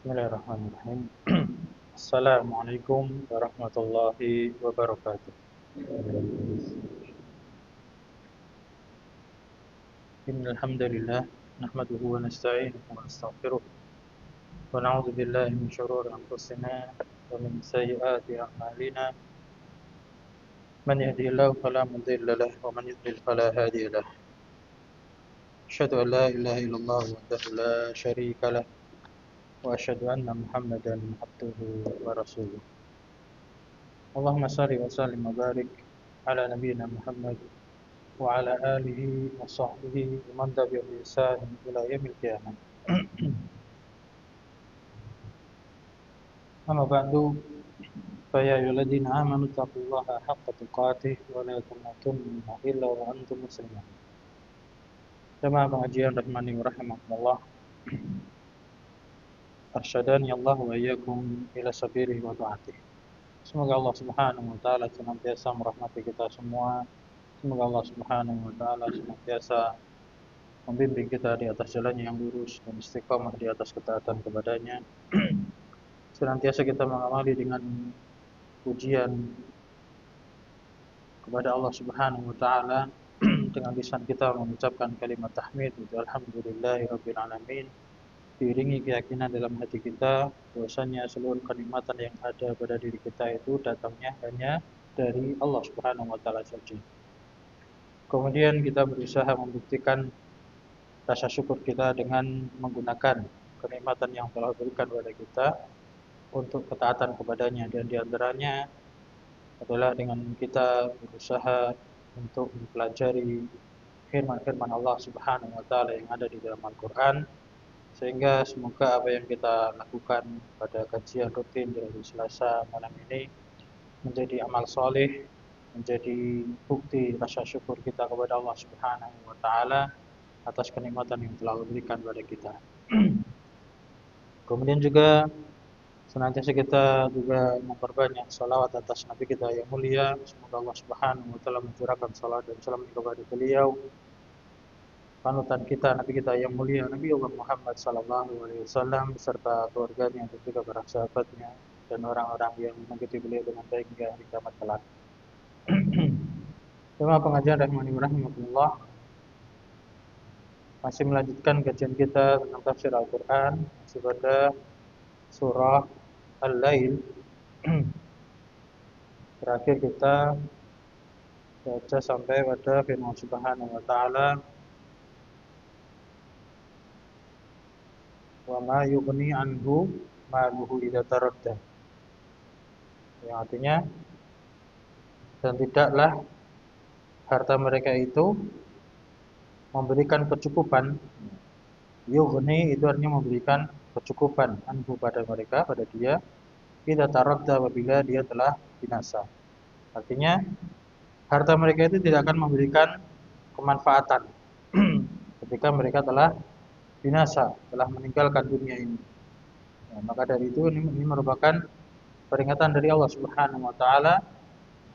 Bismillahirrahmanirrahim. Assalamualaikum warahmatullahi wabarakatuh. Innal hamdalillah nahmaduhu wa nasta'inuhu wa nastaghfiruh wa na'udzu billahi min shururi anfusina wa min sayyiati a'malina. Man yahdihillahu fala mudilla lahu wa man yudlil fala hadiya lahu. Asyhadu an la ilaha illallah wahdahu la syarika lahu wa asyhadu anna Muhammadan abduhu wa rasuluh. Allahumma shalli wa sallim wa barik ala nabiyyina Muhammad wa ala alihi wa sahbihi wa man tabi'ahum bi ihsan ila yaumil qiyamah. Amma ba'du, fa ya ayyuhalladzina amanu taqullaha haqqa tuqatih wa la tamutunna illa wa antum muslimun. Jamaah pengajian rahimani wa rahimakumullah. Arsyadani Allah wa iyyakum ila sabilihi wa ta'atih. Semoga Allah Subhanahu wa taala senantiasa merahmati kita semua. Semoga Allah Subhanahu wa taala senantiasa membimbing kita di atas jalannya yang lurus dan istiqamah di atas ketaatan kepadanya. Senantiasa kita mengamali dengan pujian kepada Allah Subhanahu wa taala dengan lisan kita mengucapkan kalimat tahmid, alhamdulillahirabbil alamin. Diiringi keyakinan dalam hati kita bahwasanya seluruh kenikmatan yang ada pada diri kita itu datangnya hanya dari Allah Subhanahu wa taala saja. Kemudian kita berusaha membuktikan rasa syukur kita dengan menggunakan kenikmatan yang telah diberikan kepada kita untuk ketaatan kepadanya, dan diantaranya adalah dengan kita berusaha untuk mempelajari firman-firman Allah Subhanahu wa taala yang ada di dalam Al-Qur'an, sehingga semoga apa yang kita lakukan pada kajian rutin di hari Selasa malam ini menjadi amal soleh, menjadi bukti rasa syukur kita kepada Allah Subhanahu wa taala atas kenikmatan yang telah diberikan kepada kita. Kemudian juga senantiasa kita juga memperbanyak salawat atas Nabi kita yang mulia. Semoga Allah Subhanahu wa taala mencurahkan salawat dan salam kepada beliau, panutan kita, Nabi kita yang mulia, Nabi Allah Muhammad sallallahu alaihi wasallam, beserta keluarganya dan juga para sahabatnya dan orang-orang yang mengikuti beliau dengan baik hingga hari kiamat kelak. Tema pengajian rahimani wa rahimakumullah, masih melanjutkan kajian kita tentang tafsir Al-Qur'an, masih pada surah Al-Lail. Terakhir kita baca sampai pada firman Subhanahu wa taala, wa ma yughni anhu maluhu idza taradda. Yang artinya, dan tidaklah harta mereka itu memberikan kecukupan. Yughni itu artinya memberikan kecukupan anhu pada mereka, pada dia, idza taradda, apabila dia telah binasa. Artinya harta mereka itu tidak akan memberikan kemanfaatan ketika mereka telah binasa, telah meninggalkan dunia ini. Nah, maka dari itu ini merupakan peringatan dari Allah Subhanahu wa taala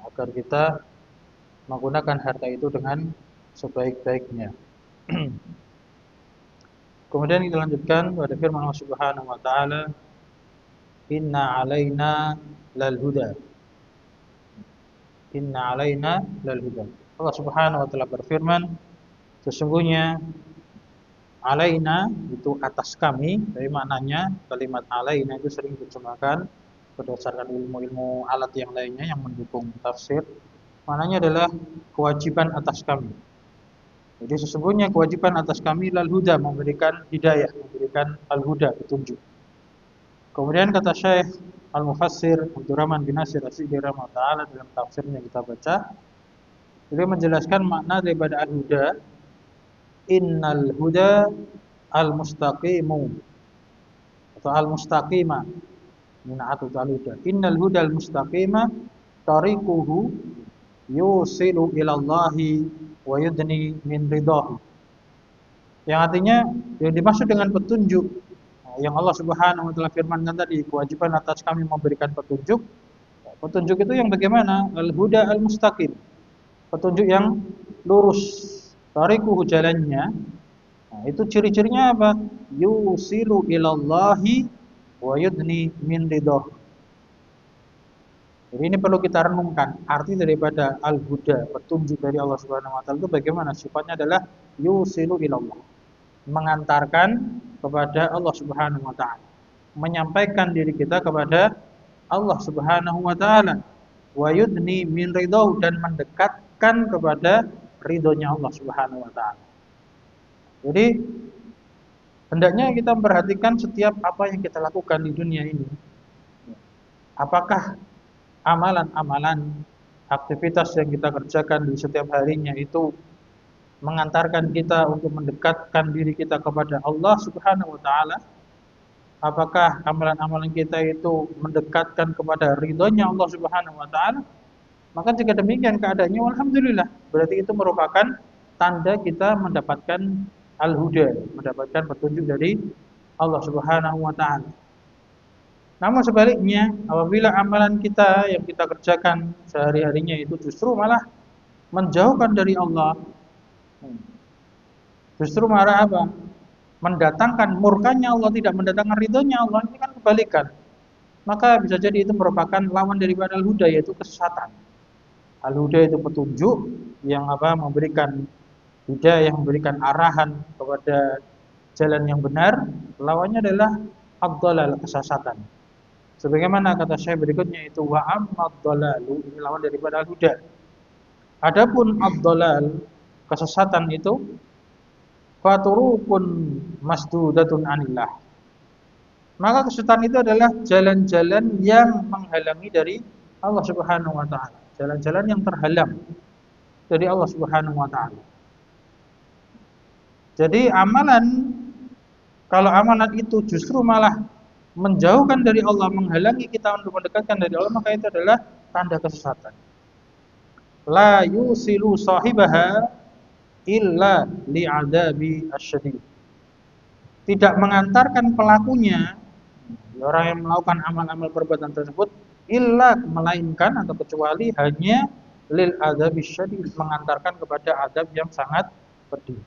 agar kita menggunakan harta itu dengan sebaik-baiknya. Kemudian kita lanjutkan pada firman Allah Subhanahu wa taala, inna alaina lal huda. Inna alaina lal huda. Allah Subhanahu wa taala berfirman, sesungguhnya alaina itu atas kami. Tapi maknanya kalimat alaina itu sering diterjemahkan berdasarkan ilmu-ilmu alat yang lainnya yang mendukung tafsir. Maknanya adalah kewajiban atas kami. Jadi sesungguhnya kewajiban atas kami lal huda, memberikan hidayah, memberikan al-huda, petunjuk. Kemudian kata Syekh Al-Mufassir Abdurrahman bin Nasir As-Sa'di rahimahullah taala dalam tafsirnya kita baca, beliau menjelaskan makna daripada al-huda, innal huda al-mustaqimu atau al-mustaqima min atut al-huda. Innal huda al-mustaqima tariquhu yusilu ila Allahi wa yudni min ridahu. Yang artinya yang dimaksud dengan petunjuk yang Allah Subhanahu wa taala firmankan tadi, kewajiban atas kami memberikan petunjuk. Petunjuk itu yang bagaimana? Al-huda al-mustaqim, petunjuk yang lurus. Tariquhu, jalannya. Nah, itu ciri-cirinya apa? Yusilu ilallahi wa yudni min ridho. Jadi ini perlu kita renungkan. Arti daripada al-huda, petunjuk dari Allah Subhanahu wa taala itu bagaimana? Sifatnya adalah yusilu ilallah. Mengantarkan kepada Allah Subhanahu wa taala. Menyampaikan diri kita kepada Allah Subhanahu wa taala. Wa yudni min ridho, dan mendekatkan kepada ridhonya Allah Subhanahu wa taala. Jadi hendaknya kita memperhatikan setiap apa yang kita lakukan di dunia ini. Apakah amalan-amalan, aktivitas yang kita kerjakan di setiap harinya itu mengantarkan kita untuk mendekatkan diri kita kepada Allah Subhanahu wa taala? Apakah amalan-amalan kita itu mendekatkan kepada ridhonya Allah Subhanahu wa taala? Maka jika demikian keadaannya, alhamdulillah, berarti itu merupakan tanda kita mendapatkan al-huda, mendapatkan petunjuk dari Allah Subhanahu wa taala. Namun sebaliknya, apabila amalan kita yang kita kerjakan sehari-harinya itu justru malah menjauhkan dari Allah, justru malah apa? Mendatangkan murkanya Allah, tidak mendatangkan ridhonya Allah, ini kan kebalikan. Maka bisa jadi itu merupakan lawan daripada al-huda, yaitu kesesatan. Al-huda itu petunjuk yang memberikan hidayah, yang memberikan arahan kepada jalan yang benar. Lawannya adalah ad-dhalal, kesesatan. Sebagaimana kata Syekh berikutnya itu wa amad-dhalalu, ini lawan daripada al-huda. Adapun ad-dhalal, kesesatan itu faturukun masdudatun anillah. Maka kesesatan itu adalah jalan-jalan yang menghalangi dari Allah Subhanahu wa taala, jalan-jalan yang terhalang dari Allah Subhanahu wa taala. Jadi kalau amalan itu justru malah menjauhkan dari Allah, menghalangi kita untuk mendekatkan dari Allah, maka itu adalah tanda kesesatan. La yusilu sahibaha illa li'adabi asyadid. Tidak mengantarkan pelakunya, orang yang melakukan amal-amal perbuatan tersebut, illa, melainkan atau kecuali hanya lil adabi syadid, mengantarkan kepada adab yang sangat pedih.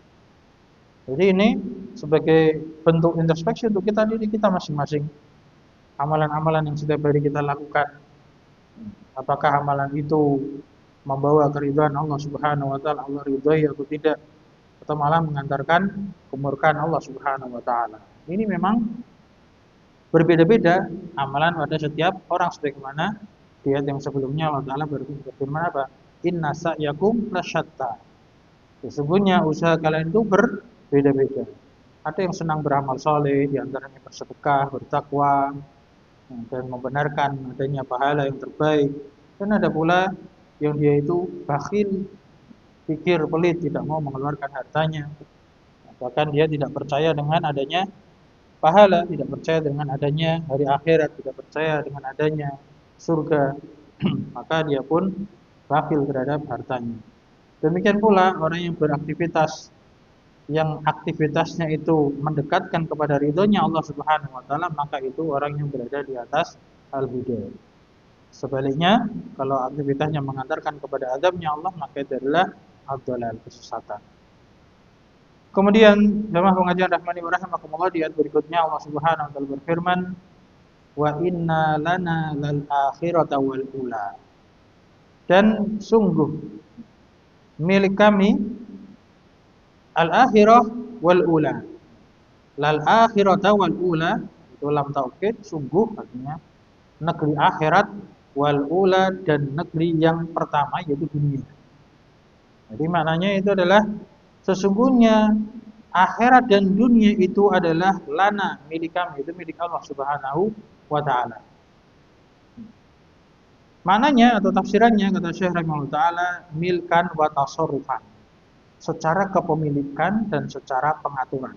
Jadi ini sebagai bentuk introspeksi untuk kita diri kita masing-masing. Amalan-amalan yang setiap hari kita lakukan, apakah amalan itu membawa keridhaan Allah Subhanahu wa taala, Allah ridhai atau tidak, atau malah mengantarkan kemurkaan Allah Subhanahu wa taala. Ini memang berbeda-beda amalan pada setiap orang, sebagaimana di ayat yang sebelumnya Allah taala berfirman apa? Inna sa'yakum lasyatta. Sesungguhnya usaha kalian itu berbeda-beda. Ada yang senang beramal soleh, di antaranya bersedekah, bertakwa, dan membenarkan adanya pahala yang terbaik. Dan ada pula yang dia itu bakhil, pikir pelit, tidak mau mengeluarkan hartanya. Bahkan dia tidak percaya dengan adanya pahala, tidak percaya dengan adanya hari akhirat, tidak percaya dengan adanya surga. Maka dia pun bakhil terhadap hartanya. Demikian pula orang yang beraktivitas, yang aktivitasnya itu mendekatkan kepada ridhonya Allah Subhanahu wa taala, maka itu orang yang berada di atas al-huda. Sebaliknya, kalau aktivitasnya mengantarkan kepada azabnya Allah, maka itu adalah ad-dhalal, kesesatan. Kemudian jamaah pengajian rahmani wa rahimakumullah, di ayat berikutnya Allah Subhanahu wa taala berfirman, wa inna lana lal akhirata wal ula. Dan sungguh milik kami al-akhirah wal ula. Lal akhirata wal ula itu lam taukid, sungguh, artinya negeri akhirat, wal ula, dan negeri yang pertama yaitu dunia. Jadi maknanya itu adalah sesungguhnya akhirat dan dunia itu adalah lana, milik kami, itu milik Allah Subhanahu wa taala. Maknanya atau tafsirannya kata Syekh rahimahullah taala, milkan wa tasarrufan, secara kepemilikan dan secara pengaturan.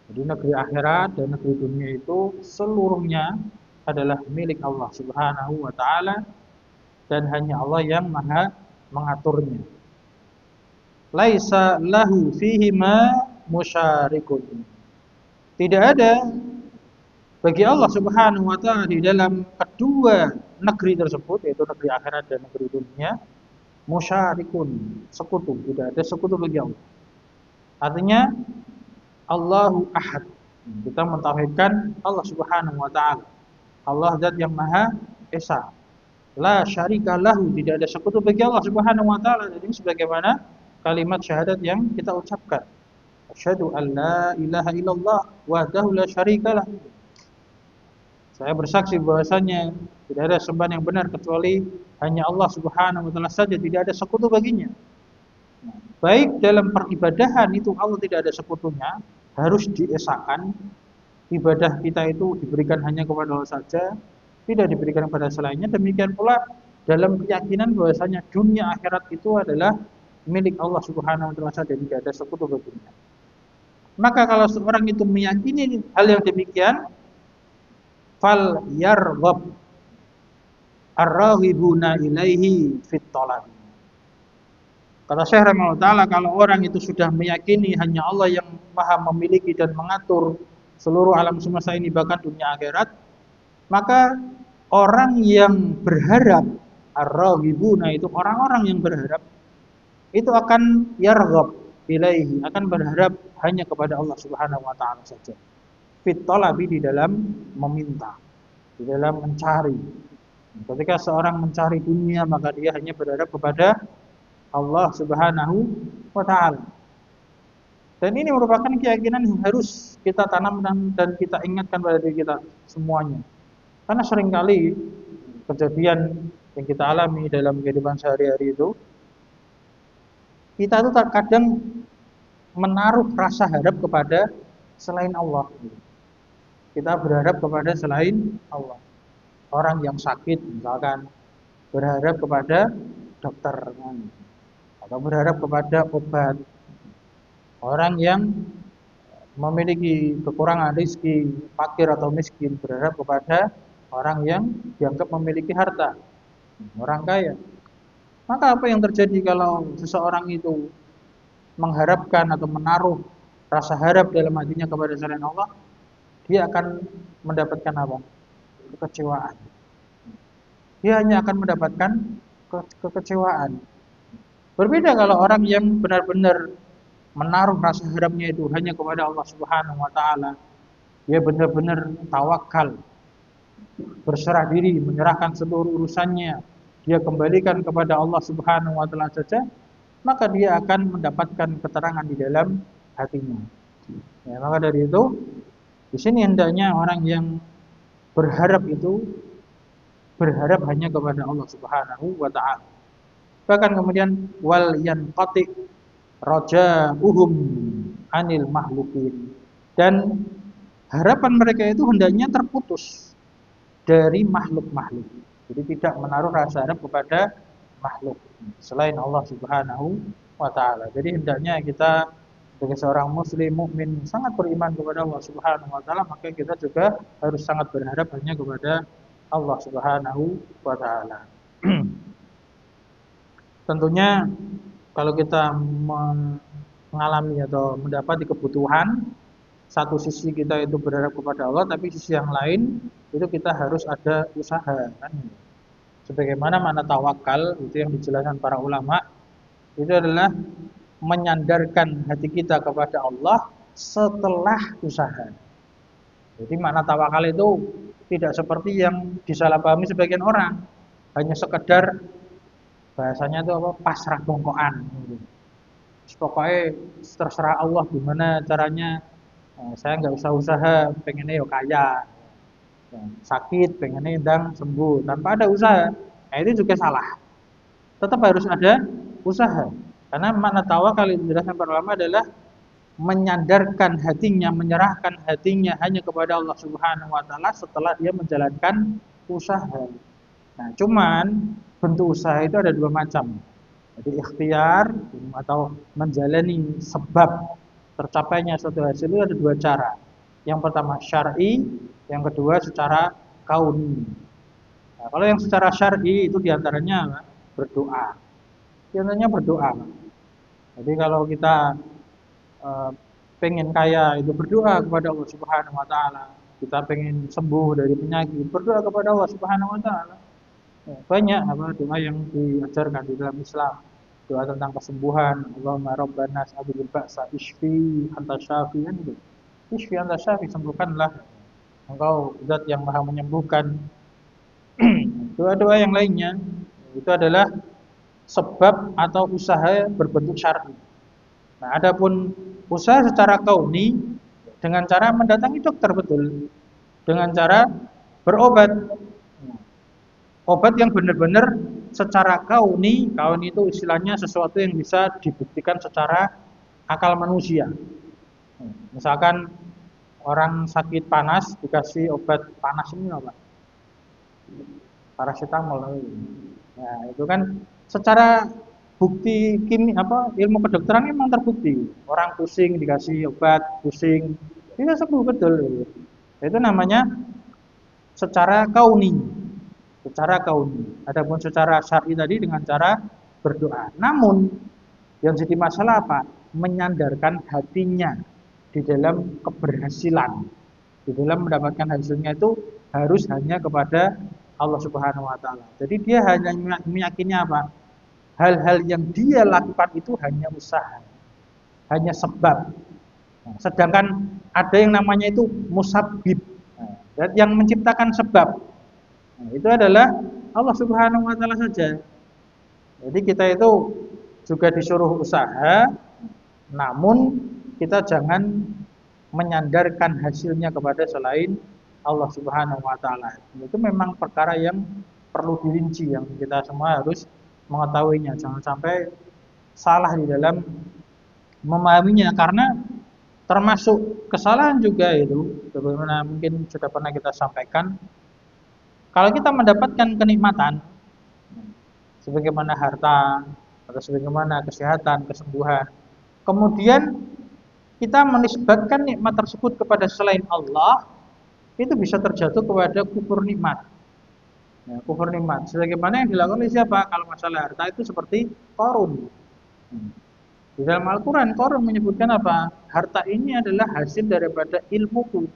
Jadi negeri akhirat dan negeri dunia itu seluruhnya adalah milik Allah Subhanahu wa taala, dan hanya Allah yang maha mengaturnya. Laisa lahu fihi ma musyarikun. Tidak ada bagi Allah Subhanahu wa taala di dalam kedua negeri tersebut, yaitu negeri akhirat dan negeri dunia, musyarikun, sekutu. Tidak ada sekutu bagi Allah. Artinya Allahu ahad, Kita mentauhidkan Allah Subhanahu wa taala. Allah zat yang Maha Esa. La syarika lahu, tidak ada sekutu bagi Allah Subhanahu wa taala. Jadi sebagaimana kalimat syahadat yang kita ucapkan. Asyhadu an la ilaha illallah wahdahu la syarikalah. Saya bersaksi bahwasanya tidak ada sembahan yang benar kecuali hanya Allah Subhanahu wa taala saja, tidak ada sekutu baginya. Baik dalam peribadahan itu Allah tidak ada sekutunya, harus diesakan. Ibadah kita itu diberikan hanya kepada Allah saja, tidak diberikan kepada selainnya. Demikian pula dalam keyakinan bahwasanya dunia akhirat itu adalah milik Allah Subhanahu wa taala saja, tidak ada sekutu baginya. Maka kalau seorang itu meyakini hal yang demikian, fal yarghab ar-raghibuna ilaihi fit talab. Kata Syekh rahimahullah taala, kalau orang itu sudah meyakini hanya Allah yang Maha memiliki dan mengatur seluruh alam semesta ini bahkan dunia akhirat, maka orang yang berharap, ar-raghibuna itu orang-orang yang berharap, itu akan yarghab ilaihi, akan berharap hanya kepada Allah Subhanahu wa taala saja. Fit talabi, di dalam meminta, di dalam mencari. Ketika seorang mencari dunia, maka dia hanya berharap kepada Allah Subhanahu wa taala. Dan ini merupakan keyakinan yang harus kita tanam dan kita ingatkan pada diri kita semuanya. Karena seringkali kejadian yang kita alami dalam kehidupan sehari-hari itu, kita itu terkadang menaruh rasa harap kepada selain Allah. Kita berharap kepada selain Allah. Orang yang sakit misalkan berharap kepada dokter, atau berharap kepada obat. Orang yang memiliki kekurangan rezeki, fakir atau miskin, berharap kepada orang yang dianggap memiliki harta, orang kaya. Maka apa yang terjadi kalau seseorang itu mengharapkan atau menaruh rasa harap dalam hatinya kepada selain Allah? Dia akan mendapatkan apa? Kekecewaan. Dia hanya akan mendapatkan kekecewaan. Berbeda kalau orang yang benar-benar menaruh rasa harapnya itu hanya kepada Allah Subhanahu wa taala. Dia benar-benar tawakal, berserah diri, menyerahkan seluruh urusannya, dia kembalikan kepada Allah Subhanahu wa taala saja, maka dia akan mendapatkan keterangan di dalam hatinya. Ya, maka dari itu, di sini hendaknya orang yang berharap itu berharap hanya kepada Allah Subhanahu wa taala. Bahkan kemudian wal yanqati raja'uhum anil makhlukin, dan harapan mereka itu hendaknya terputus dari makhluk-makhluk. Jadi tidak menaruh rasa harap kepada makhluk selain Allah Subhanahu wa taala. Jadi hendaknya kita sebagai seorang muslim mukmin sangat beriman kepada Allah Subhanahu wa taala, maka kita juga harus sangat berharap hanya kepada Allah Subhanahu wa taala. Tentunya kalau kita mengalami atau mendapati kebutuhan, satu sisi kita itu berharap kepada Allah, tapi sisi yang lain itu kita harus ada usaha, kan? Sebagaimana makna tawakal itu yang dijelaskan para ulama, itu adalah menyandarkan hati kita kepada Allah setelah usaha. Jadi makna tawakal itu tidak seperti yang disalahpahami sebagian orang, hanya sekedar bahasanya itu apa, pasrah bongkoan. Pokoknya terserah Allah gimana caranya, saya nggak usah usaha, pengennya ya kaya, sakit pengennya ndang sembuh tanpa ada usaha. Nah, itu juga salah. Tetap harus ada usaha. Karena makna tawakal itu dijelaskan para ulama adalah menyandarkan hatinya, menyerahkan hatinya hanya kepada Allah Subhanahu wa taala setelah dia menjalankan usaha. Nah, cuman bentuk usaha itu ada dua macam. Jadi ikhtiar atau menjalani sebab tercapainya suatu hasil itu ada dua cara. Yang pertama syar'i, yang kedua secara kauni. Nah, kalau yang secara syar'i itu diantaranya berdoa. Diantaranya berdoa. Jadi kalau kita pengen kaya itu berdoa kepada Allah Subhanahu wa taala. Kita pengen sembuh dari penyakit, berdoa kepada Allah Subhanahu wa taala. Ya, banyak doa yang diajarkan di dalam Islam. Doa tentang kesembuhan, Allahumma rabban nas adzhibil ba'sa ishfi anta syafi'an itu Isfi anta syafi, sembuhkanlah engkau zat yang maha menyembuhkan. Doa-doa yang lainnya itu adalah sebab atau usaha berbentuk syar'i. Nah, adapun usaha secara kauni dengan cara mendatangi dokter, betul, dengan cara berobat. Obat yang benar-benar secara kauni itu istilahnya sesuatu yang bisa dibuktikan secara akal manusia. Misalkan orang sakit panas dikasih obat panas ini apa? Paracetamol. Nah, itu kan secara bukti ilmu kedokteran memang terbukti. Orang pusing dikasih obat pusing, bisa sembuh, betul. Itu namanya secara kauni. Secara kauni. Adapun secara syar'i tadi dengan cara berdoa. Namun yang jadi masalah apa? Menyandarkan hatinya di dalam keberhasilan. Di dalam mendapatkan hasilnya itu harus hanya kepada Allah Subhanahu wa taala. Jadi dia hanya meyakini apa? Hal-hal yang dia lakukan itu hanya usaha, hanya sebab. Nah, sedangkan ada yang namanya itu musabbib, yang menciptakan sebab. Nah, itu adalah Allah Subhanahu wa taala saja. Jadi kita itu juga disuruh usaha, namun kita jangan menyandarkan hasilnya kepada selain Allah Subhanahu wa taala. Itu memang perkara yang perlu dirinci, yang kita semua harus mengetahuinya. Jangan sampai salah di dalam memahaminya, karena termasuk kesalahan juga itu, sebagaimana mungkin sudah pernah kita sampaikan, kalau kita mendapatkan kenikmatan sebagaimana harta atau sebagaimana kesehatan, kesembuhan, kemudian kita menisbatkan nikmat tersebut kepada selain Allah, itu bisa terjatuh kepada kufur nikmat. Ya, kufur nikmat. Sebagaimana yang dilakukan oleh siapa? Kalau masalah harta itu seperti Qarun. Di dalam Al-Quran, Qarun menyebutkan apa? Harta ini adalah hasil daripada ilmuku.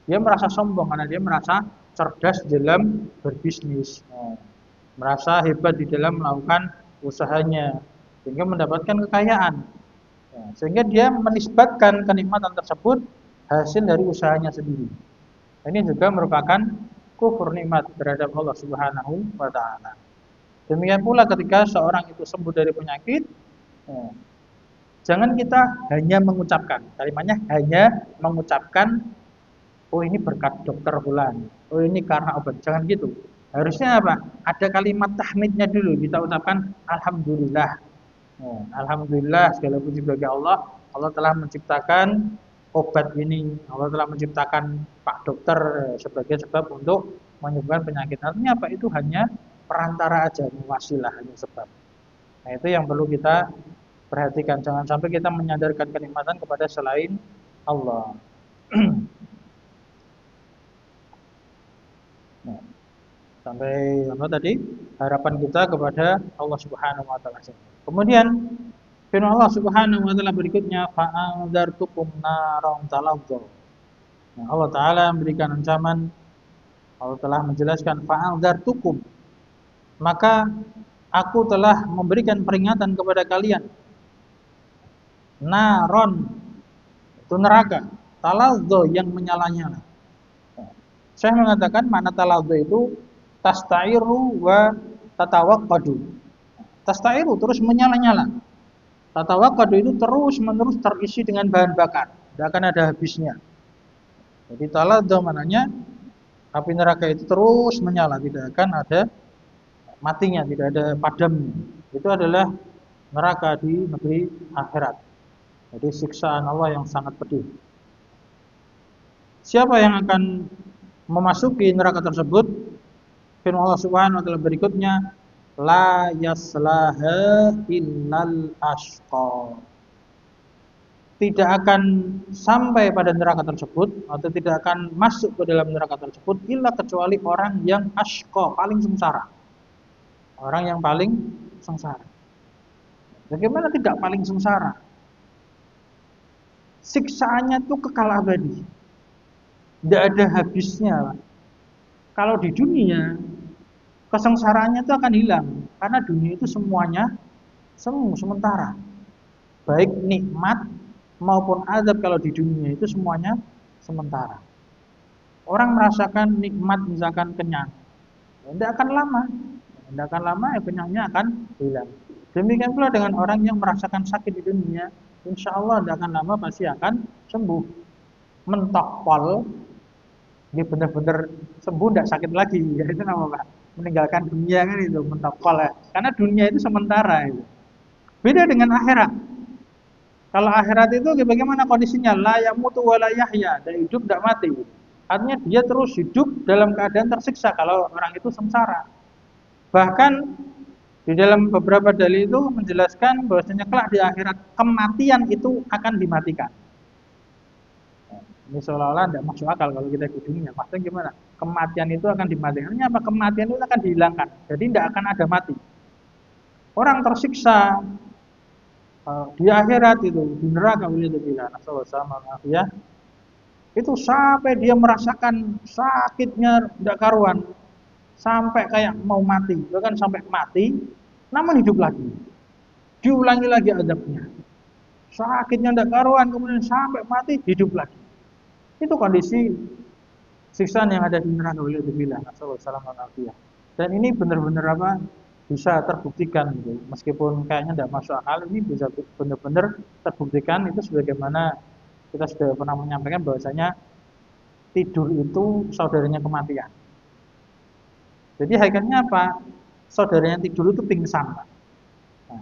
Dia merasa sombong karena dia merasa cerdas dalam berbisnis. Merasa hebat di dalam melakukan usahanya, sehingga mendapatkan kekayaan. Sehingga dia menisbatkan kenikmatan tersebut hasil dari usahanya sendiri. Ini juga merupakan kufur nikmat terhadap Allah Subhanahu wa taala. Demikian pula ketika seorang itu sembuh dari penyakit, jangan kita hanya mengucapkan, kalimatnya hanya mengucapkan, oh ini berkat dokter fulan, oh ini karena obat. Jangan gitu. Harusnya apa? Ada kalimat tahmidnya dulu, kita ucapkan alhamdulillah. Alhamdulillah, segala puji bagi Allah. Allah telah menciptakan obat ini, Allah telah menciptakan Pak Dokter sebagai sebab untuk menyembuhkan penyakit. Artinya apa? Itu hanya perantara aja, wasilah, hanya sebab. Nah, itu yang perlu kita perhatikan. Jangan sampai kita menyandarkan kenikmatan kepada selain Allah. Nah, sampai apa tadi? Harapan kita kepada Allah Subhanahu wa taala. Kemudian firman Allah Subhanahu wa taala berikutnya, fa'anzartukum naran talazza. Nah, Allah taala memberikan ancaman, Allah telah menjelaskan fa'anzartukum. Maka aku telah memberikan peringatan kepada kalian. Naron itu neraka, talazza yang menyala-nyala. Saya mengatakan makna talazza itu tastairu wa tatawaqqadu. Tastairu terus menyala-nyala. Tatawaqqadu itu terus-menerus terisi dengan bahan bakar, tidak akan ada habisnya. Jadi talazza maknanya api neraka itu terus menyala, tidak akan ada matinya, tidak ada padamnya. Itu adalah neraka di negeri akhirat. Jadi siksaan Allah yang sangat pedih. Siapa yang akan memasuki neraka tersebut? Firman Allah Subhanahu wa taala berikutnya, la yaslaha illal ashqa. Tidak akan sampai pada neraka tersebut atau tidak akan masuk ke dalam neraka tersebut illa kecuali orang yang ashqa, paling sengsara. Orang yang paling sengsara. Bagaimana tidak paling sengsara? Siksaannya itu kekal abadi. Tidak ada habisnya. Kalau di dunia, kesengsaraannya itu akan hilang. Karena dunia itu semuanya semu, sementara. Baik nikmat maupun azab kalau di dunia itu semuanya sementara. Orang merasakan nikmat misalkan kenyang, tidak akan lama, tidak akan lama ya kenyangnya akan hilang. Demikian pula dengan orang yang merasakan sakit di dunia, insya Allah tidak akan lama pasti akan sembuh. Mentok pol, dia benar-benar sembuh tidak sakit lagi, ya itu nama Pak. Meninggalkan dunia kan itu mentok pol ya. Karena dunia itu sementara itu. Beda dengan akhirat. Kalau akhirat itu bagaimana kondisinya? La yamutu wa la yahya, dan hidup tidak mati. Artinya dia terus hidup dalam keadaan tersiksa kalau orang itu sengsara. Bahkan di dalam beberapa dalil itu menjelaskan bahwasanya kelak di akhirat kematian itu akan dimatikan. Ini seolah-olah tidak masuk akal kalau kita di dunia. Maksudnya gimana? Kematian itu akan dimatikan. Artinya apa? Kematian itu akan dihilangkan. Jadi tidak akan ada mati. Orang tersiksa di akhirat itu di neraka ya, itu sampai dia merasakan sakitnya tidak karuan, sampai kayak mau mati, bahkan sampai mati, namun hidup lagi, diulangi lagi azabnya, sakitnya tidak karuan, kemudian sampai mati hidup lagi. Itu kondisi siksaan yang ada di neraka ya. Dan ini benar-benar apa? Bisa terbuktikan gitu. Meskipun kayaknya tidak masuk akal, ini bisa benar-benar terbuktikan. Itu sebagaimana kita sudah pernah menyampaikan bahwasanya tidur itu saudaranya kematian. Jadi hakikatnya apa? Saudaranya tidur itu pingsan. Nah,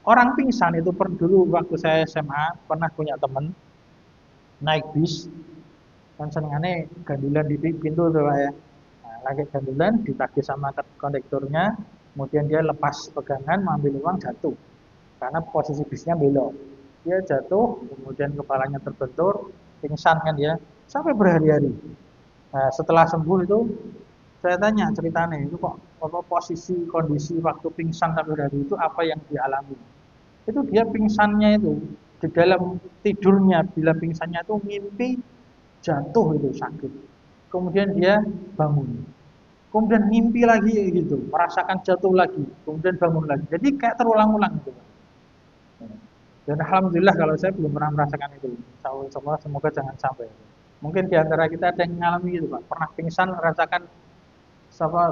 orang pingsan itu dulu waktu saya SMA pernah punya teman naik bis, kan senengannya gandulan di pintu tuh Pak ya. Nah, lagi gandulan ditagih sama kondekturnya, kemudian dia lepas pegangan mengambil uang, jatuh karena posisi bisnya belok. Dia jatuh, kemudian kepalanya terbentur, pingsan kan dia sampai berhari-hari. Nah, setelah sembuh itu saya tanya ceritanya itu kok apa posisi kondisi waktu pingsan sampai berhari itu apa yang dialami. Itu dia pingsannya itu di dalam tidurnya, bila pingsannya itu mimpi jatuh itu sakit. Kemudian dia bangun. Kemudian mimpi lagi gitu, merasakan jatuh lagi, kemudian bangun lagi. Jadi kayak terulang-ulang gitu. Dan alhamdulillah kalau saya belum pernah merasakan itu. Semoga jangan sampai. Mungkin di antara kita ada yang mengalami gitu Pak, pernah pingsan merasakan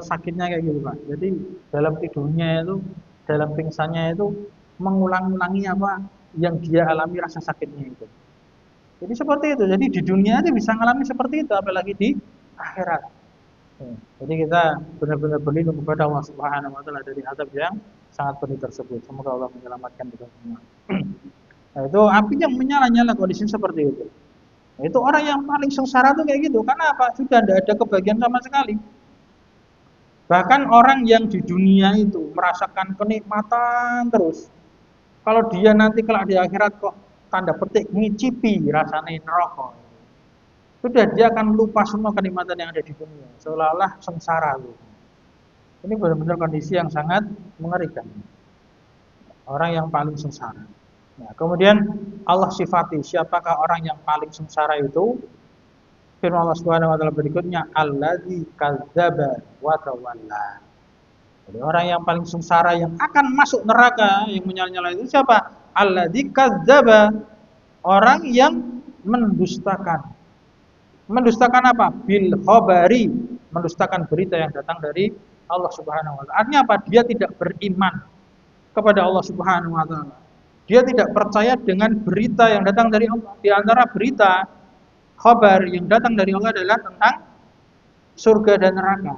sakitnya kayak gitu Pak. Jadi dalam tidurnya itu, dalam pingsannya itu mengulang-ulangi apa yang dia alami rasa sakitnya itu. Jadi seperti itu. Jadi di dunia aja bisa mengalami seperti itu, apalagi di akhirat. Jadi kita benar-benar berlindung kepada Allah Subhanahu wa taala dari azab yang sangat pedih tersebut. Semoga Allah menyelamatkan kita semua. Nah, itu apinya menyala-nyala kondisi seperti itu. Nah, itu orang yang paling sengsara tuh kayak gitu. Karena apa? Sudah tidak ada kebahagiaan sama sekali. Bahkan orang yang di dunia itu merasakan kenikmatan terus. Kalau dia nanti kelak di akhirat kok tanda petik ngicipi rasanya neraka. Sudah dia akan lupa semua kenikmatan yang ada di dunia, seolah-olah sengsara gitu. Ini benar-benar kondisi yang sangat mengerikan. Orang yang paling sengsara. Nah, kemudian Allah sifati siapakah orang yang paling sengsara itu? Firman Allah Subhanahu wa taala berikutnya, allazi kadzdzaba wa tawalla. Jadi orang yang paling sengsara yang akan masuk neraka yang menyala-nyala itu siapa? Allazi kadzdzaba, orang yang mendustakan. Mendustakan apa? Bil khabari, mendustakan berita yang datang dari Allah Subhanahu wa taala. Artinya apa? Dia tidak beriman kepada Allah Subhanahu wa taala. Dia tidak percaya dengan berita yang datang dari Allah. Di antara berita khabar yang datang dari Allah adalah tentang surga dan neraka.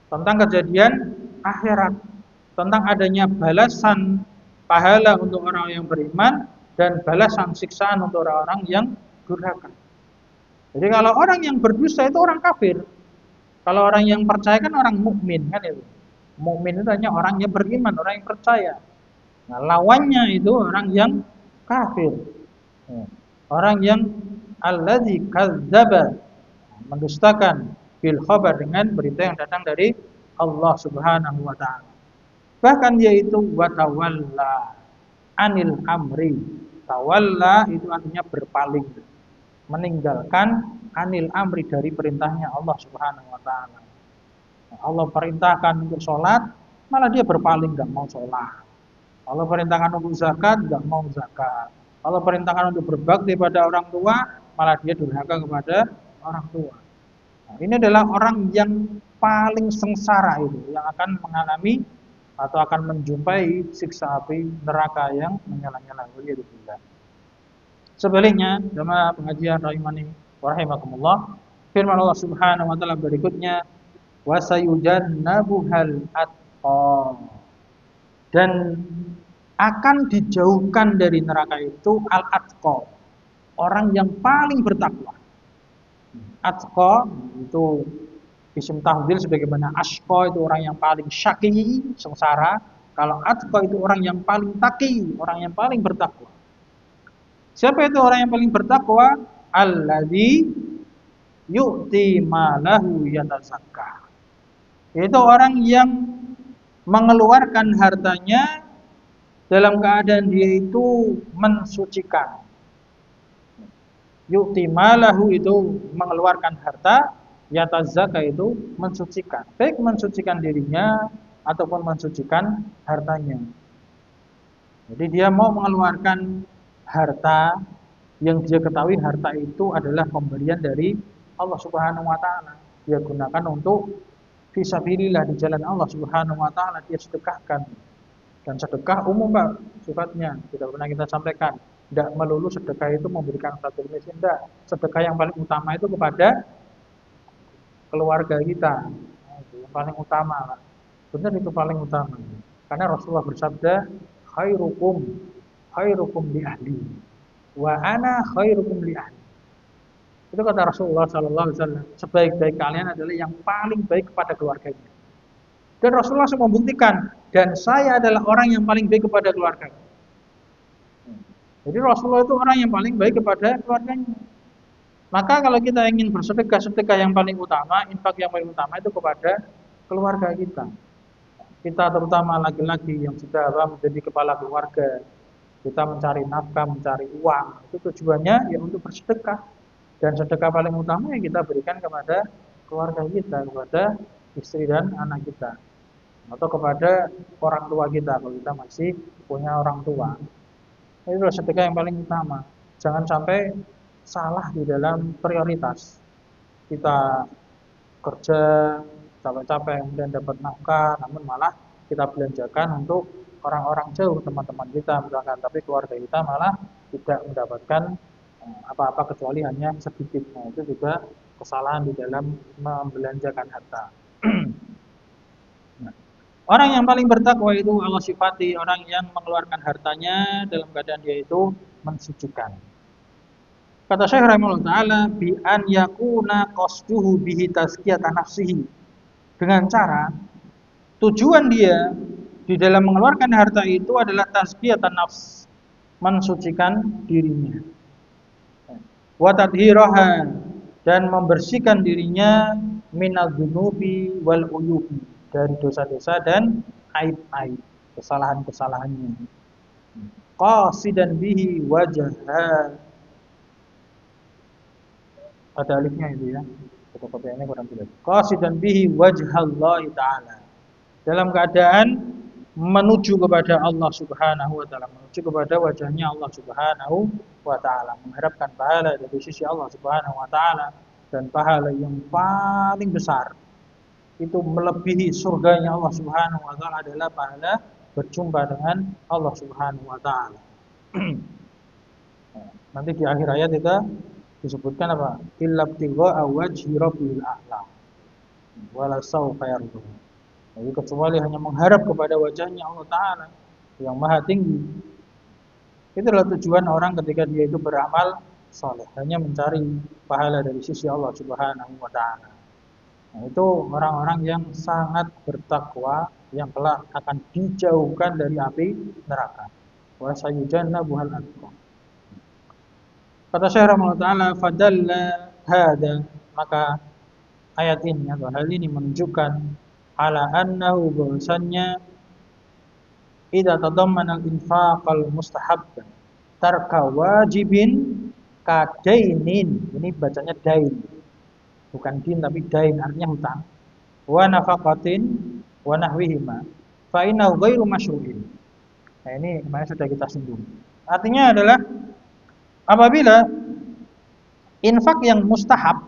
Tentang kejadian akhirat, tentang adanya balasan pahala untuk orang yang beriman dan balasan siksaan untuk orang-orang yang durhaka. Jadi kalau orang yang berdusta itu orang kafir. Kalau orang yang percaya kan orang mukmin kan itu. Mukmin itu hanya orang yang beriman, orang yang percaya. Nah, lawannya itu orang yang kafir. Orang yang allazi kadzdzaba, mendustakan bil khabar, dengan berita yang datang dari Allah Subhanahu wa taala. Bahkan yaitu wa tawalla anil amri. Tawalla itu artinya berpaling, meninggalkan anil amri, dari perintahnya Allah Subhanahu wa taala. Allah perintahkan untuk sholat, malah dia berpaling, enggak mau sholat. Allah perintahkan untuk zakat, enggak mau zakat. Allah perintahkan untuk berbakti pada orang tua, malah dia durhaka kepada orang tua. Nah, ini adalah orang yang paling sengsara itu, yang akan mengalami atau akan menjumpai siksa api neraka yang menyala-nyala. Waliyadzubillah. Sebaliknya, dalam pengajian rahimani wa rahimakumullah, firman Allah Subhanahu wa taala berikutnya, wa sayujannabuhal atqa. Dan akan dijauhkan dari neraka itu al-atqa, orang yang paling bertakwa. Atqa itu isim tafdhil, sebagaimana asqa itu orang yang paling syaqi, sengsara. Kalau atqa itu orang yang paling taqi, orang yang paling bertakwa. Siapa itu orang yang paling bertakwa? Alladzi yu'ti malahu yatazakka. Itu orang yang mengeluarkan hartanya dalam keadaan dia itu mensucikan. Yu'ti malahu itu mengeluarkan harta, yatazakka itu mensucikan. Baik mensucikan dirinya ataupun mensucikan hartanya. Jadi dia mau mengeluarkan harta yang dia ketahui harta itu adalah pemberian dari Allah Subhanahu wa taala. Dia gunakan untuk fisabilillah, di jalan Allah Subhanahu wa taala, dia sedekahkan. Dan sedekah umum, Pak, sifatnya. Tidak pernah kita sampaikan. Tidak melulu sedekah itu memberikan satu miskin, tidak. Sedekah yang paling utama itu kepada keluarga kita. Nah, itu yang paling utama, Pak. Benar, itu paling utama. Karena Rasulullah bersabda, khairukum li ahli wa ana khairukum li ahli. Itu kata Rasulullah sallallahu alaihi wasallam, sebaik-baik kalian adalah yang paling baik kepada keluarganya. Dan Rasulullah SAW membuktikan, dan saya adalah orang yang paling baik kepada keluarga. Jadi Rasulullah itu orang yang paling baik kepada keluarganya. Maka kalau kita ingin bersedekah, sedekah yang paling utama, infak yang paling utama itu kepada keluarga kita. Kita terutama laki-laki yang sudah menjadi kepala keluarga, kita mencari nafkah, mencari uang, itu tujuannya ya untuk bersedekah. Dan sedekah paling utama yang kita berikan kepada keluarga kita, kepada istri dan anak kita, atau kepada orang tua kita kalau kita masih punya orang tua. Itu adalah sedekah yang paling utama. Jangan sampai salah di dalam prioritas. Kita kerja capek-capek kemudian dapat nafkah, namun malah kita belanjakan untuk orang-orang jauh, teman-teman kita misalkan, tapi keluarga kita malah tidak mendapatkan apa-apa kecuali hanya sedikit. Nah, itu juga kesalahan di dalam membelanjakan harta. Nah, orang yang paling bertakwa itu Allah sifati orang yang mengeluarkan hartanya dalam keadaan dia itu mensucikan. Kata Syekh rahimahullah taala, bi an yakuna qasduhu bihi tazkiyatan nafsihi. Dengan cara tujuan dia di dalam mengeluarkan harta itu adalah tazkiyatan nafs, mensucikan dirinya. Wa tadhhiraha, dan membersihkan dirinya minadzunubi wal uyubi, dari dosa-dosa dan aib-aib, kesalahan-kesalahannya. Qasidan bihi wajha, ada alifnya itu ya, fotokopiannya kurang jelas. Qasidan bihi wajhallahi ta'ala, dalam keadaan menuju kepada Allah Subhanahu wa taala, menuju kepada wajahnya Allah Subhanahu wa taala, mengharapkan pahala dari sisi Allah Subhanahu wa taala, dan pahala yang paling besar itu melebihi surganya Allah Subhanahu wa taala adalah pahala berjumpa dengan Allah Subhanahu wa taala. Nanti di akhir ayat itu disebutkan apa? Illa ibtigha'a wajhi rabbil a'la wala sawfa yardah. Jadi kecuali hanya mengharap kepada wajahnya Allah Ta'ala yang maha tinggi. Itulah tujuan orang ketika dia itu beramal saleh, hanya mencari pahala dari sisi Allah Subhanahu wa Ta'ala. Nah, itu orang-orang yang sangat bertakwa, yang kelak akan dijauhkan dari api neraka. Wa sayujannabuhal atqa. Kata Syekh rahimahullah taala, fadalla hada, maka ayat ini atau hal ini menunjukkan ala annahu, bahwasannya idza tadammana al-infaqal mustahabban tarka wajibin kadainin, ini bacanya dain, bukan din tapi dain, artinya hutang, wa nafaqatin wa nahwihima fa innahu ghairu masyru'in. Nah, ini kemarin sudah kita singgung. Artinya adalah Apabila infak yang mustahab,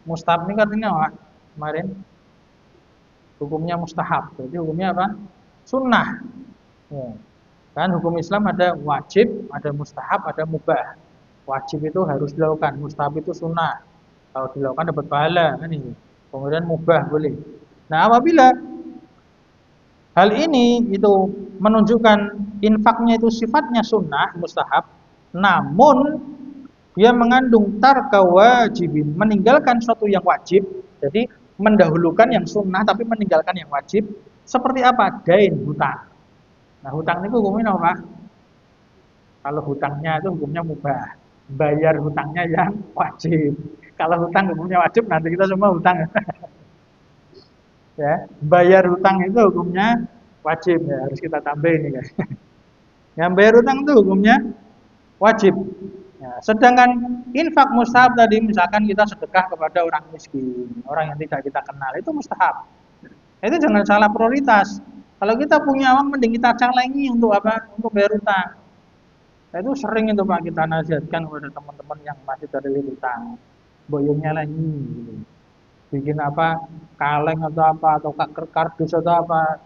mustahab ini artinya apa? Kemarin hukumnya mustahab, jadi hukumnya apa? Sunnah. Ya. Kan hukum Islam ada wajib, ada mustahab, ada mubah. Wajib itu harus dilakukan, mustahab itu sunnah. Kalau dilakukan dapat pahala kan ini. Kemudian mubah boleh. Nah, apabila hal ini itu menunjukkan infaknya itu sifatnya sunnah, mustahab, namun dia mengandung tarka wajibin, meninggalkan suatu yang wajib. Jadi mendahulukan yang sunnah tapi meninggalkan yang wajib. Seperti apa? Dain, hutang. Nah, hutang itu hukumnya apa? Kalau hutangnya itu hukumnya mubah. Bayar hutangnya yang wajib. Kalau hutang hukumnya wajib, nanti kita semua hutang. Ya, bayar hutang itu hukumnya wajib ya, harus kita tambah ini guys. Yang bayar hutang itu hukumnya wajib. Ya, sedangkan infak mustahab tadi, misalkan kita sedekah kepada orang miskin, orang yang tidak kita kenal, itu mustahab. Itu jangan salah prioritas. Kalau kita punya uang, mending kita calengi untuk apa? Untuk bayar hutang. Nah, itu sering itu Pak kita nasihatkan kepada teman-teman yang masih terlilit hutang. Boyongnya lagi, gitu. Bikin apa? Kaleng atau apa? Atau kardus atau apa?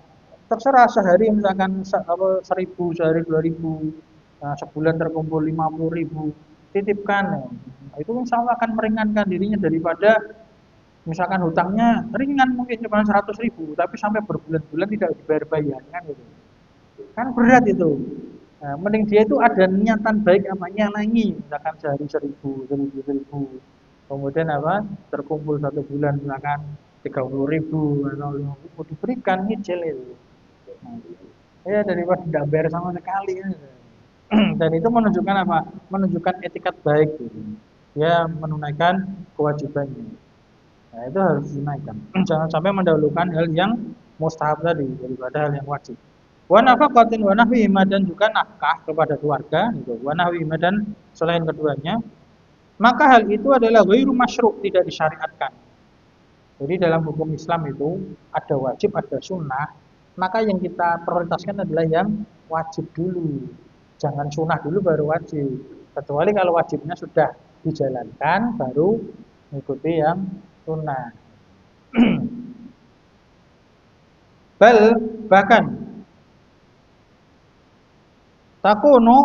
Terserah sehari misalkan 1.000, sehari 2.000, nah, sebulan terkumpul 50.000, titipkan. Nah, itu insya Allah akan meringankan dirinya daripada misalkan hutangnya ringan mungkin cuma 100.000, tapi sampai berbulan-bulan tidak dibayar-bayar kan gitu. Kan berat itu. Nah, mending dia itu ada niatan baik apa nyalangi, misalkan sehari 1.000, 1.000, 1.000. Kemudian apa? Terkumpul 1 bulan misalkan 30.000 atau 50.000 diberikan nyicil itu. Nah, ya daripada tidak bayar sama sekali. Dan itu menunjukkan apa? Menunjukkan etikat baik gitu. Dia menunaikan kewajibannya. Nah, itu harus dinaikkan. Jangan sampai mendahulukan hal yang mustahab tadi daripada hal yang wajib. Wa nafaqatin wa nahwihima, dan juga nafkah kepada keluarga gitu. Wa nahwihima, dan selain keduanya, maka hal itu adalah ghairu masyru', tidak disyariatkan. Jadi dalam hukum Islam itu ada wajib, ada sunnah. Maka yang kita prioritaskan adalah yang wajib dulu. Jangan sunnah dulu baru wajib. Kecuali kalau wajibnya sudah dijalankan baru mengikuti yang sunnah. Bahkan takunu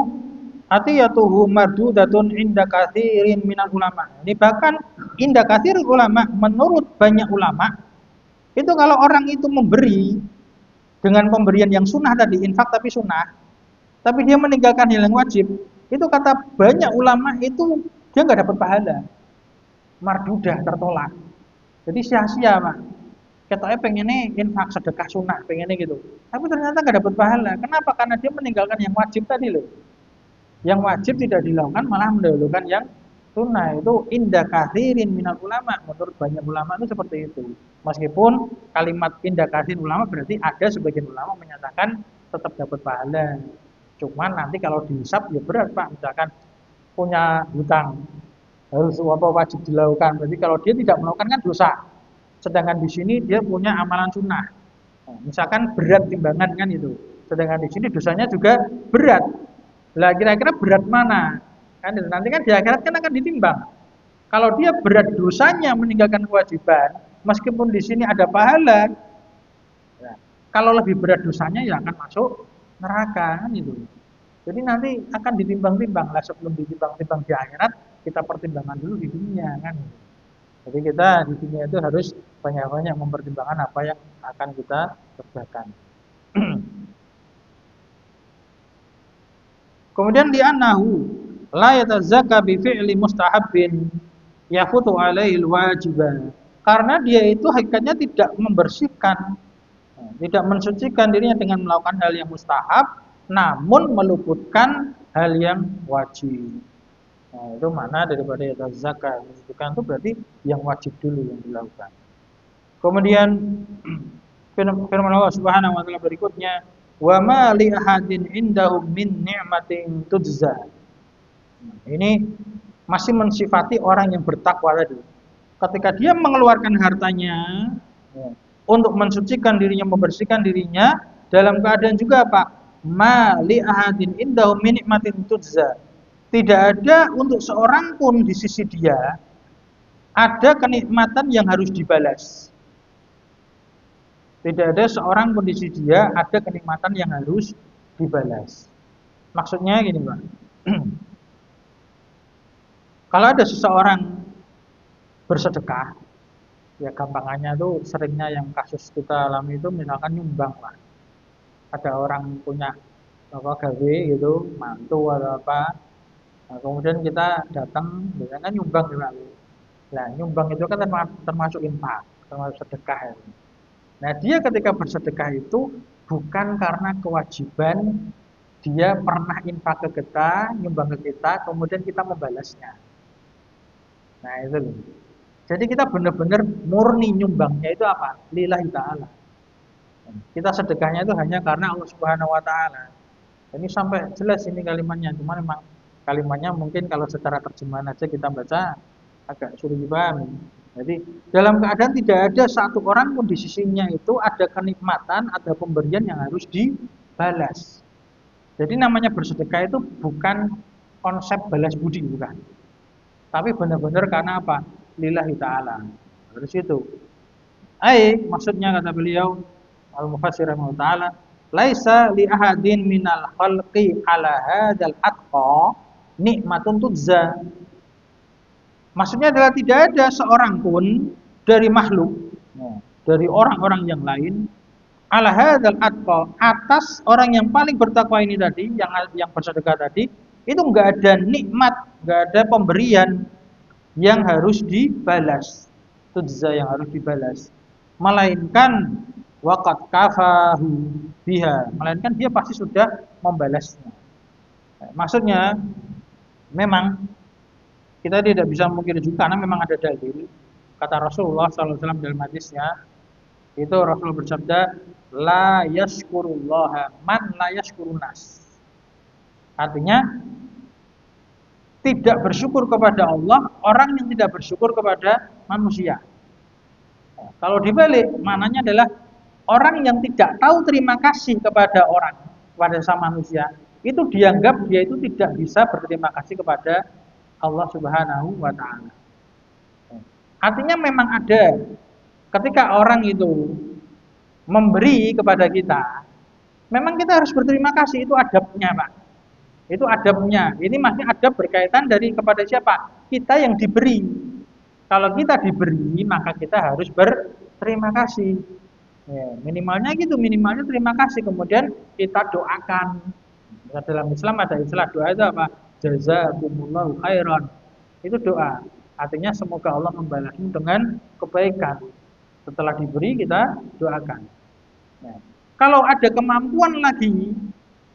atiyatuhu mardudatun inda katsirin minal ulama. Ini bahkan inda katsir ulama, menurut banyak ulama, itu kalau orang itu memberi dengan pemberian yang sunnah tadi, infak tapi sunnah, tapi dia meninggalkan hal yang wajib, itu kata banyak ulama itu dia nggak dapat pahala, mardudah, tertolak. Jadi sia-sia Pak. Ketoknya pengennya infak sedekah sunnah, pengennya gitu. Tapi ternyata nggak dapat pahala. Kenapa? Karena dia meninggalkan yang wajib tadi loh. Yang wajib tidak dilakukan, malah mendahulukan yang sunnah. Itu indah kathirin minal ulama. Menurut banyak ulama itu seperti itu. Meskipun kalimat indah kathirin ulama berarti ada sebagian ulama menyatakan tetap dapat pahala. Cuman nanti kalau dihisap ya berat Pak. Misalkan punya hutang, harus apa wajib dilakukan. Berarti kalau dia tidak melakukan kan dosa. Sedangkan di sini dia punya amalan sunnah. Nah, misalkan berat timbangan kan itu. Sedangkan di sini dosanya juga berat. Lah kira-kira berat mana? Kan itu. Nanti kan di akhirat kan akan ditimbang. Kalau dia berat dosanya meninggalkan kewajiban, meskipun di sini ada pahala, ya, kalau lebih berat dosanya ya akan masuk neraka kan itu. Jadi nanti akan ditimbang-timbang lah, sebelum ditimbang-timbang di akhirat, kita pertimbangkan dulu di dunia kan. Jadi kita di dunia itu harus banyak-banyak mempertimbangkan apa yang akan kita kerjakan. Kemudian di annahu la yatazakka bi fi'li mustahabbin yafutu alaihi alwajiban. Karena dia itu hakikatnya tidak membersihkan, tidak mensucikan dirinya dengan melakukan hal yang mustahab, namun meluputkan hal yang wajib. Nah, itu mana daripada yatazakka, mensucikan itu berarti yang wajib dulu yang dilakukan. Kemudian firman Allah Subhanahu wa taala berikutnya, wa ma li ahadin indahum min ni'matin tujza. Ini masih mensifati orang yang bertakwa tadi. Ketika dia mengeluarkan hartanya untuk mensucikan dirinya, membersihkan dirinya, dalam keadaan juga apa? Ma li ahadin indahum min ni'matin tujza. Tidak ada untuk seorang pun di sisi dia ada kenikmatan yang harus dibalas. Tidak ada seorang pun di sisi dia ada kenikmatan yang harus dibalas. Maksudnya gini, Pak. Kalau ada seseorang bersedekah, ya gampangannya tuh seringnya yang kasus kita alami itu misalkan nyumbang, Pak. Ada orang punya apa gawe gitu, mantu atau apa. Nah, kemudian kita datang, biasanya kan nyumbang juga. Nah, nyumbang itu kan termasuk infak, termasuk sedekah. Ya. Nah, dia ketika bersedekah itu bukan karena kewajiban dia pernah infak ke kita, nyumbang ke kita, kemudian kita membalasnya. Nah, itu loh. Jadi kita benar-benar murni nyumbangnya itu apa? Lillahi ta'ala. Kita sedekahnya itu hanya karena Allah Subhanahu wa taala. Ini sampai jelas ini kalimatnya, cuma memang kalimatnya mungkin kalau secara terjemahan aja kita baca agak sulit dipahami. Jadi dalam keadaan tidak ada satu orang pun di sisinya itu ada kenikmatan, ada pemberian yang harus dibalas. Jadi namanya bersedekah itu bukan konsep balas budi, bukan. Tapi benar-benar karena apa? Lillahi ta'ala. Terus itu. Maksudnya kata beliau Al-Mufassir rahimahullah ta'ala, laisa li ahadin minal khalqi ala hadzal atqa nikmatun tujza. Maksudnya adalah tidak ada seorang pun dari makhluk, dari orang-orang yang lain, ala hadzal atqa, atas orang yang paling bertakwa ini tadi, yang bersedekah tadi, itu enggak ada nikmat, enggak ada pemberian yang harus dibalas, tujza yang harus dibalas, melainkan waqad kafahu biha, melainkan dia pasti sudah membalasnya. Maksudnya memang kita tidak bisa mungkir juga karena memang ada dalil. Kata Rasulullah SAW dalam hadisnya, itu Rasulullah bersabda, la yashkurullaha man la yashkurunas. Artinya tidak bersyukur kepada Allah orang yang tidak bersyukur kepada manusia. Kalau dibalik, maknanya adalah orang yang tidak tahu terima kasih kepada orang, kepada sama manusia, itu dianggap dia itu tidak bisa berterima kasih kepada Allah Subhanahu wa ta'ala. Artinya memang ada ketika orang itu memberi kepada kita, memang kita harus berterima kasih, itu adabnya, Pak. Itu adabnya. Ini masih adab berkaitan dari kepada siapa? Kita yang diberi. Kalau kita diberi, maka kita harus berterima kasih. Ya, minimalnya gitu, minimalnya terima kasih. Kemudian kita doakan. Dalam Islam ada istilah doa itu apa? Jazakumullahu khairan. Itu doa. Artinya semoga Allah membalasmu dengan kebaikan. Setelah diberi kita doakan. Nah, kalau ada kemampuan lagi,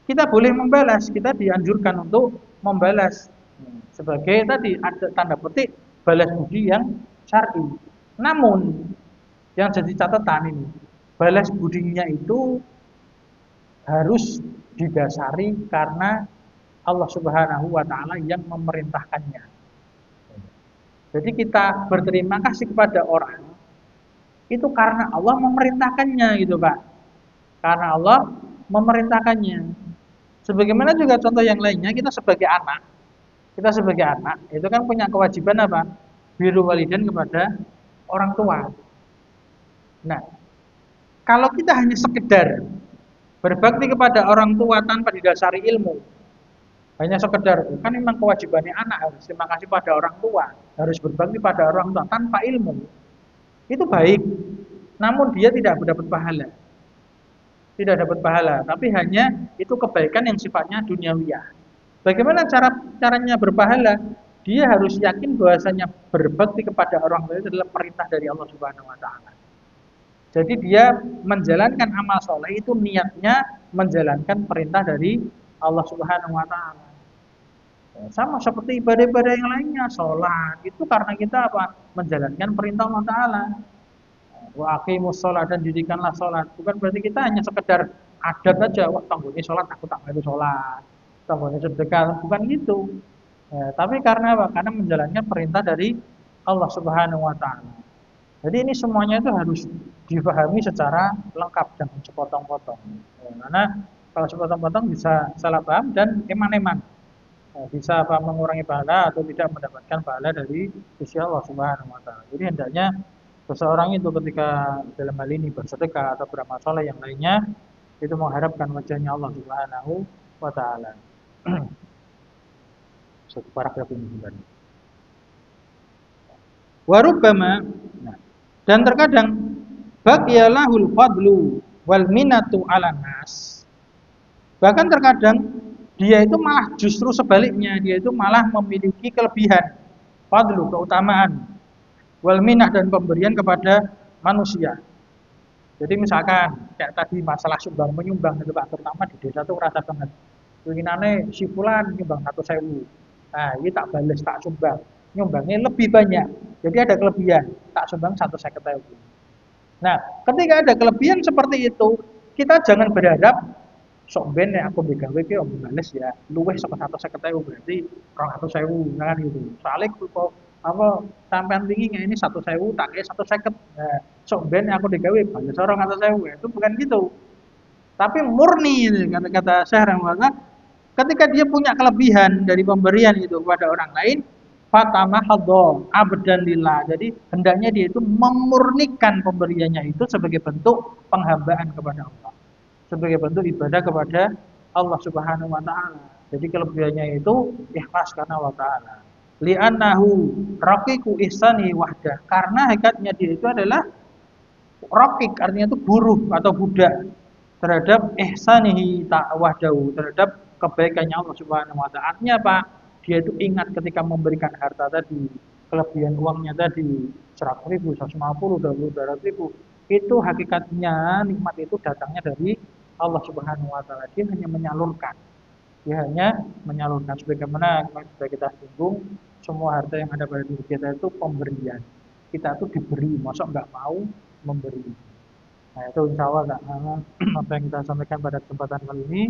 kita boleh membalas. Kita dianjurkan untuk membalas. Sebagai tadi ada tanda petik balas budi yang syar'i. Namun yang jadi catatan ini, balas budinya itu harus didasari karena Allah Subhanahu wa ta'ala yang memerintahkannya. Jadi kita berterima kasih kepada orang itu karena Allah memerintahkannya gitu, Pak. Karena Allah memerintahkannya. Sebagaimana juga contoh yang lainnya, kita sebagai anak itu kan punya kewajiban apa? Birrul walidain kepada orang tua. Nah, kalau kita hanya sekedar berbakti kepada orang tua tanpa didasari ilmu, hanya sekedar, kan memang kewajibannya anak harus terima kasih pada orang tua, harus berbakti pada orang tua tanpa ilmu. Itu baik, namun dia tidak mendapat pahala. Tidak dapat pahala, tapi hanya itu kebaikan yang sifatnya duniawiyah. Bagaimana caranya berpahala? Dia harus yakin bahwasanya berbakti kepada orang tua itu adalah perintah dari Allah Subhanahu wa taala. Jadi dia menjalankan amal soleh itu niatnya menjalankan perintah dari Allah Subhanahu wa taala. Sama seperti ibadah-ibadah yang lainnya, sholat itu karena kita apa? Menjalankan perintah Allah Taala. Wa aqimus sholat, dan dirikanlah sholat. Bukan berarti kita hanya sekedar adat aja. Wah, tanggungnya sholat, aku tak mau sholat. Tanggungnya sedekah, bukan gitu. Tapi karena apa? Karena menjalankan perintah dari Allah Subhanahu Wa Taala. Jadi ini semuanya itu harus dipahami secara lengkap dan sepotong-potong. Karena kalau sepotong-potong bisa salah paham dan eman-eman. bisa apa mengurangi pahala atau tidak mendapatkan pahala dari sisi Allah Subhanahu wa taala. Jadi hendaknya seseorang itu ketika dalam hal ini bersedekah atau beramal soleh yang lainnya itu mengharapkan wajahnya Allah Subhanahu wa taala. Satu paragraf ini sebenarnya. Warubbama, nah, dan terkadang baqiyalahul fadlu wal minatu ala nas. Bahkan terkadang dia itu malah justru sebaliknya, dia itu malah memiliki kelebihan, fadlu, keutamaan, wal minah dan pemberian kepada manusia. Jadi misalkan kayak tadi masalah sumbang menyumbang itu Pak, terutama di desa itu rasa banget. Winginane si fulan nyumbang 100.000. Nah, ini tak bales, tak sumbang. Nyumbangnya lebih banyak. Jadi ada kelebihan, tak sumbang 150.000. Nah, ketika ada kelebihan seperti itu, kita jangan berharap sok ben nek aku begawe ki om bales ya luwih saka 150.000 berarti 200.000 kan gitu. Soalnya kok apa sampean tinggi ini 100.000 tak kayak 150. Nah, sok ben aku digawe bales 200.000 itu bukan gitu. Tapi murni kata-kata Syekh Rahimahullah, ketika dia punya kelebihan dari pemberian itu kepada orang lain, fatamahadho abdan lillah. Jadi hendaknya dia itu memurnikan pemberiannya itu sebagai bentuk penghambaan kepada Allah, sebagai bentuk ibadah kepada Allah Subhanahu wa taala. Jadi kelebihannya itu ikhlas karena Allah taala. Li'annahu raqiqu ihsani wahdah. Karena hakikatnya dia itu adalah raqiq, artinya itu buruh atau budak terhadap ihsanihi wahdahu, terhadap kebaikannya Allah Subhanahu wa taala. Artinya apa? Dia itu ingat ketika memberikan harta tadi, kelebihan uangnya tadi 100.000, 150, 200.000, itu hakikatnya nikmat itu datangnya dari Allah Subhanahu wa taala. Dia hanya menyalurkan. Dia hanya menyalurkan, sebagaimana sudah kita singgung, semua harta yang ada pada diri kita itu pemberian. Kita itu diberi, masa nggak mau memberi. Nah, itu insya Allah apa yang kita sampaikan pada kesempatan kali ini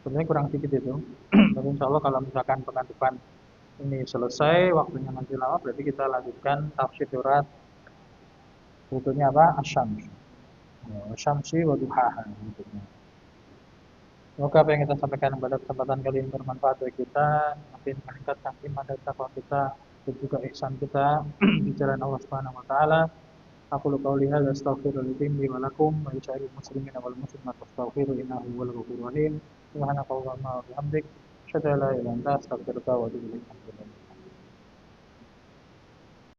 sebenarnya kurang sedikit itu. Tapi insya Allah kalau misalkan pekan depan ini selesai, waktunya nanti lama, berarti kita lanjutkan tafsir surat berikutnya apa? Asyams. Asyamsi wa duhaha berikutnya. Semoga apa yang kita sampaikan pada kesempatan kali ini bermanfaat bagi kita, makin meningkatkan iman dan takwa kita dan juga ihsan kita di jalan Allah Subhanahu wa taala. Aku qauli hadza astaghfirullahaladzim li wa lakum wa li sa'iril muslimin wal muslimat fastaghfiru innahu huwal ghafurur rahim. Subhanakallahumma wa bihamdik, asyhadu an la ilaha illa anta, astaghfiruka wa atubu ilaik.